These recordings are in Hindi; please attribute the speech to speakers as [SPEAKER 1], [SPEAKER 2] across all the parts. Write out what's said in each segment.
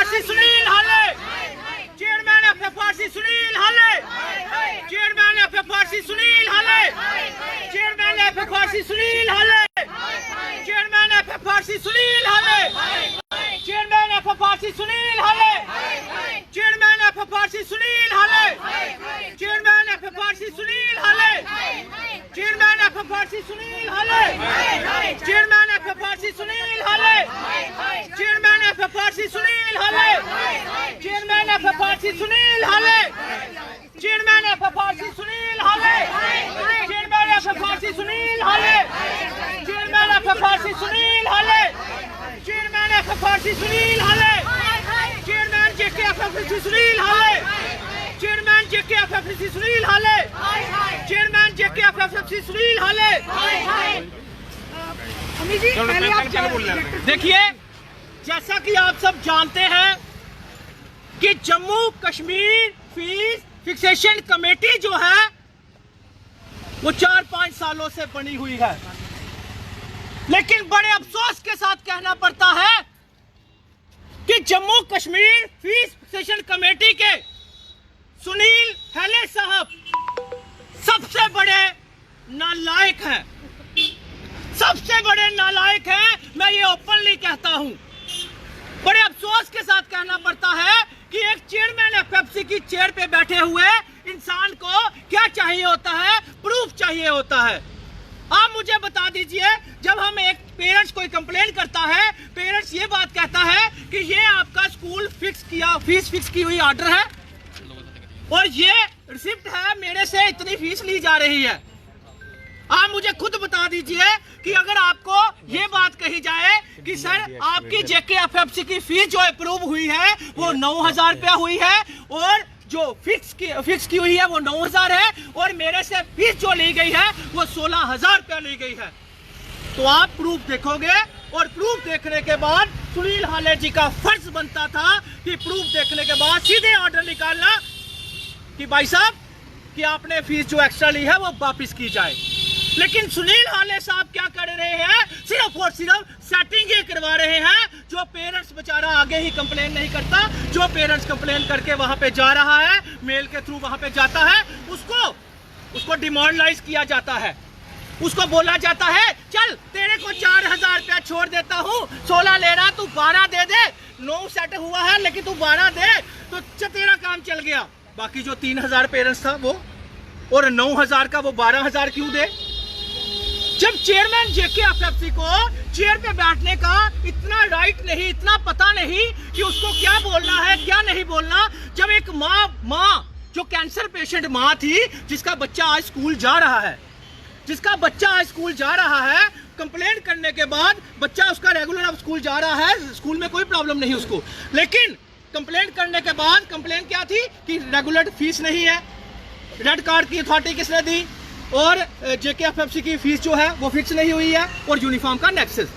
[SPEAKER 1] एफएफआरसी सुनील हाले, चेयरमैन एफएफआरसी सुनील हाले, चेयरमैन एफएफआरसी सुनील हाले, चेयरमैन एफएफआरसी सुनील हाले, चेयरमैन एफएफआरसी सुनील हाले, चेयरमैन एफएफआरसी सुनील हाले, चेयरमैन एफएफआरसी सुनील हाले, चेयरमैन एफएफआरसी सुनील हाले, चेयरमैन एफएफआरसी सुनील हाले, चेयरमैन एफएफआरसी सुनील हाले, चेयरमैन एफएफआरसी सुनील हाले, चेयरमैन एफएफआरसी सुनील हाले, चेयरमैन एफएफआरसी सुनील हाले, चेयरमैन एफएफआरसी सुनील हाले, चेयरमैन एफएफआरसी सुनील हाले, चेयरमैन एफएफआरसी सुनील हाले, चेयरमैन जेके एफएफआरसी सुनील हाले, चेयरमैन जेके एफएफआरसी सुनील हाले, चेयरमैन जेके एफएफआरसी सुनील हाले। देखिए, जैसा कि आप सब जानते हैं कि Jammu Kashmir fees fixation committee जो है वो 4-5 सालों से बनी हुई है, लेकिन बड़े अफसोस के साथ कहना पड़ता है कि Jammu Kashmir fees fixation committee के सुनील हाले साहब सबसे बड़े नालायक हैं, सबसे बड़े नालायक हैं। मैं ये ओपनली कहता हूं। बड़े अफसोस के साथ कहना पड़ता है कि एक चेयरमैन एफएफसी की चेयर पे बैठे हुए इंसान को क्या चाहिए होता है? प्रूफ चाहिए होता है। आप मुझे बता दीजिए, जब हम एक पेरेंट्स कोई कंप्लेन करता है, पेरेंट्स ये बात कहता है कि ये आपका स्कूल फीस फिक्स की हुई ऑर्डर है और ये रिसिप्ट है, मेरे से इतनी फीस ली जा रही है। आप मुझे खुद बता दीजिए कि अगर आपको ये बात कही जाए कि सर आपकी जेके एफएफसी की फीस जो अप्रूव हुई है वो 9,000 रुपया हुई है और जो फिक्स की हुई है वो 9,000 है और मेरे से फीस जो ली गई है वो 16,000 रुपया ली गई है, तो आप प्रूफ देखोगे और प्रूफ देखने के बाद सुनील हाले जी का फर्ज बनता था कि प्रूफ देखने के बाद सीधे ऑर्डर निकालना कि भाई साहब कि आपने फीस जो एक्स्ट्रा ली है वो वापस की जाए। लेकिन सुनील हाले साहब क्या कर रहे हैं? सिर्फ और सिर्फ सेटिंग ही करवा रहे हैं। जो पेरेंट्स बेचारा आगे ही कंप्लेन नहीं करता, जो पेरेंट्स कंप्लेन करके वहां पे जा रहा है, मेल के थ्रू वहां पे जाता है, उसको डिमोरलाइज किया जाता है। उसको बोला जाता है चल तेरे को 4,000 रुपया छोड़ देता हूँ, 16 ले रहा, तू 12 दे दे, 9 सेट हुआ है लेकिन तू 12 दे तो तेरा काम चल गया। बाकी जो 3,000 पेरेंट्स था वो और 9,000 का वो 12,000 क्यों दे? जब चेयरमैन जेके एफएफसी को चेयर पे बैठने का इतना राइट नहीं, इतना पता नहीं कि उसको क्या बोलना है क्या नहीं बोलना। जब एक माँ जो कैंसर पेशेंट माँ थी, जिसका बच्चा आज स्कूल जा रहा है, कंप्लेंट करने के बाद बच्चा उसका रेगुलर अब स्कूल जा रहा है, स्कूल में कोई प्रॉब्लम नहीं उसको, लेकिन कंप्लेंट करने के बाद कंप्लेंट क्या थी कि रेगुलर फीस नहीं है, रेड कार्ड की अथॉरिटी किसने दी और जेके एफएफसी की फीस जो है वो फिक्स नहीं हुई है और यूनिफॉर्म का नेक्सस।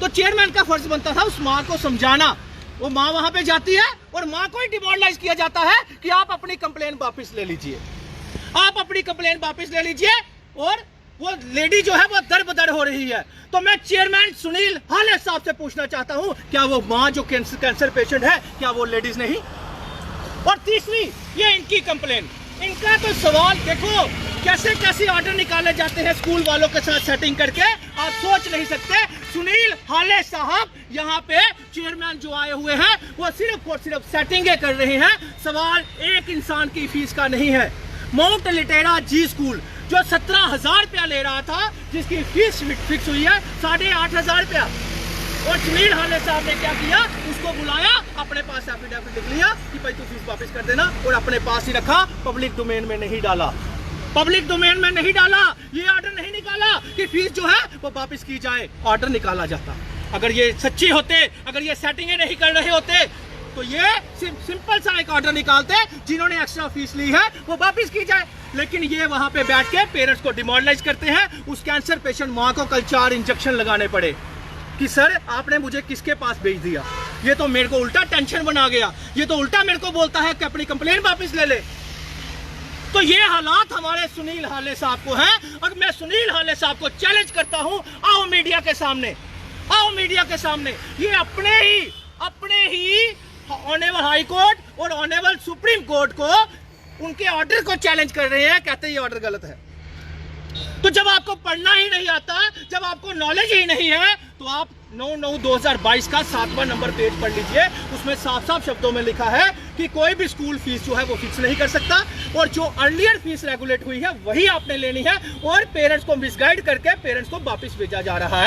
[SPEAKER 1] तो चेयरमैन का फर्ज बनता था उस माँ को समझाना। वो माँ वहां पे जाती है और माँ को ही डिमोरलाइज किया जाता है कि आप अपनी कंप्लेन वापस ले लीजिए, आप अपनी कंप्लेन वापस ले लीजिए, और वो लेडी जो है वो दर बदर हो रही है। तो मैं चेयरमैन सुनील हाले साहब से पूछना चाहता हूं, क्या वो माँ जो कैंसर पेशेंट है क्या वो लेडीज नहीं? और तीसरी ये इनकी कंप्लेन, इनका तो सवाल देखो कैसे ऑर्डर निकाले जाते हैं स्कूल वालों के साथ सेटिंग करके, आप सोच नहीं सकते। सुनील हाले साहब यहाँ पे चेयरमैन जो आए हुए हैं वो सिर्फ और सिर्फ सेटिंगें कर रहे हैं। सवाल एक इंसान की फीस का नहीं है। माउंट लिटेरा जी स्कूल जो 17,000 रुपया ले रहा था, जिसकी फीस फिक्स हुई है 8,500 रुपया, और सुनील हाले साहब ने क्या किया, उसको बुलाया, अपने पास एफिडेविट लिख लिया कि भाई तू फीस वापस कर देना, और अपने पास ही रखा, पब्लिक डोमेन में नहीं डाला। पब्लिक डोमेन में नहीं डाला, ये ऑर्डर नहीं निकाला कि फीस जो है वो वापस की जाए। ऑर्डर निकाला जाता। अगर ये सच्ची होते, अगर ये सेटिंगें नहीं कर रहे होते तो ये सिंपल सा एक ऑर्डर निकालते, जिन्होंने एक्स्ट्रा फीस ली है वो वापस की जाए। लेकिन ये वहां पे बैठ के पेरेंट्स को डिमोरलाइज करते हैं। उस कैंसर पेशेंट माँ को कल 4 इंजेक्शन लगाने पड़े कि सर आपने मुझे किसके पास भेज दिया। ये तो मेरे को उल्टा टेंशन बना गया, ये तो उल्टा मेरे को बोलता है कि अपनी कंप्लेन वापस ले ले। तो ये हालात हमारे सुनील हाले साहब को हैं, और मैं सुनील हाले साहब को चैलेंज करता हूं, आओ मीडिया के सामने, आओ मीडिया के सामने, ये अपने ही ऑनरेबल हाई कोर्ट और ऑनरेबल सुप्रीम कोर्ट को, उनके ऑर्डर को चैलेंज कर रहे हैं, कहते हैं ये ऑर्डर गलत है। तो जब आपको पढ़ना ही नहीं आता, जब आपको नॉलेज ही नहीं है, तो आप 9/9/2022 का 7वां नंबर पेज पढ़ लीजिए। उसमें साफ साफ शब्दों में लिखा है कि कोई भी स्कूल फीस जो है वो फिक्स नहीं कर सकता, और जो अर्लियर फीस रेगुलेट हुई है वही आपने लेनी है, और पेरेंट्स को मिसगाइड करके पेरेंट्स को वापस भेजा जा रहा है।